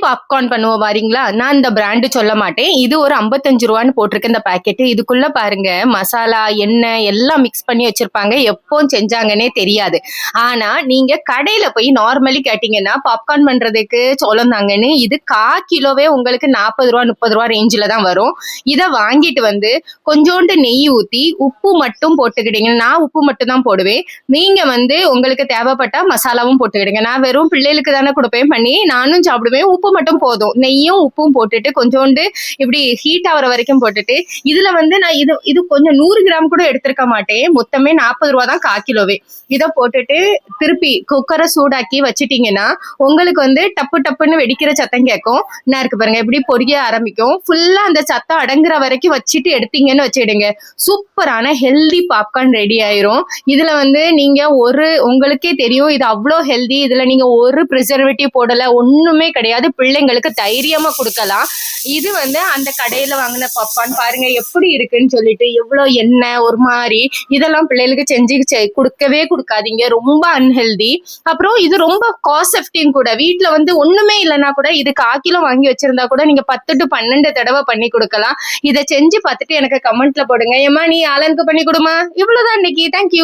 Popcorn பண்ணுவோம் வாரீங்களா? நான் இந்த பிராண்டு சொல்ல மாட்டேன். இது ஒரு ரூ. 55 போட்டிருக்கு இந்த பாக்கெட்டு. இதுக்குள்ள பாருங்க மசாலா, எண்ணெய் எல்லாம் மிக்ஸ் பண்ணி வச்சிருப்பாங்க. எப்போ செஞ்சாங்கன்னே தெரியாது. ஆனா நீங்க கடையில போய் நார்மலி கேட்டீங்கன்னா பாப்கார்ன் பண்றதுக்கு சோளந்தாங்கன்னு இது 1/4 கிலோவே உங்களுக்கு ரூ. 40 ரூ. 30 ரேஞ்சில தான் வரும். இத வாங்கிட்டு வந்து கொஞ்சோண்டு நெய் ஊத்தி உப்பு மட்டும் போட்டுக்கிட்டீங்க. நான் உப்பு மட்டும் தான் போடுவேன். நீங்க வந்து உங்களுக்கு தேவைப்பட்டா மசாலாவும் போட்டுக்கிடுங்க. நான் வெறும் பிள்ளைகளுக்கு தானே கொடுப்பேன் பண்ணி நானும் சாப்பிடுவேன். உப்பு மட்டும் போதும். நெய்யும் உப்பும் போட்டுட்டு கொஞ்சோண்டு இப்படி ஹீட் ஆகிற வரைக்கும் போட்டுட்டு இதுல வந்து நான் இது கொஞ்சம் 100 கிராம் கூட எடுத்திருக்க மாட்டேன். மொத்தமே ரூ. 40 தான் 1/4 கிலோவே. இதை போட்டுட்டு திருப்பி குக்கரை சூடாக்கி வச்சுட்டீங்கன்னா உங்களுக்கு வந்து டப்பு டப்புன்னு வெடிக்கிற சத்தம் கேட்கும். நான் இருக்கு பாருங்க எப்படி பொரிய ஆரம்பிக்கும். ஃபுல்லா அந்த சத்தம் அடங்குற வரைக்கும் வச்சுட்டு எடுத்தீங்கன்னு வச்சுடுங்க, சூப்பரான ஹெல்தி பாப்கார்ன் ரெடி ஆயிரும். இதுல வந்து நீங்க உங்களுக்கே தெரியும் இது அவ்வளோ ஹெல்தி. இதுல நீங்க ஒரு ப்ரிசர்வேட்டிவ் போடல, ஒண்ணுமே கிடையாது. பிள்ளைங்களுக்கு தைரியமா கொடுக்கலாம். இது வந்து அந்த கடையில வாங்கின பாப்கார்ன் பாருங்க எப்படி இருக்குன்னு சொல்லிட்டு, எவ்வளவு எண்ணெய் ஒரு மாதிரி. இதெல்லாம் பிள்ளைகளுக்கு செஞ்சு கொடுக்கவே கொடுக்காதீங்க, ரொம்ப அன்ஹெல்தி. அப்புறம் இது ரொம்ப காஸ்ட் எஃபெக்டிவ் கூட. வீட்டுல வந்து ஒண்ணுமே இல்லைன்னா கூட இது 1/4 கிலோ வாங்கி வச்சிருந்தா கூட நீங்க 10 to 12 தடவை பண்ணி கொடுக்கலாம். இதை செஞ்சு பார்த்துட்டு எனக்கு கமெண்ட்ல போடுங்க, ஏமா நீ ஆலனுக்கு பண்ணி கொடுமா. இவ்வளவுதான் இன்னைக்கு. தேங்க்யூ.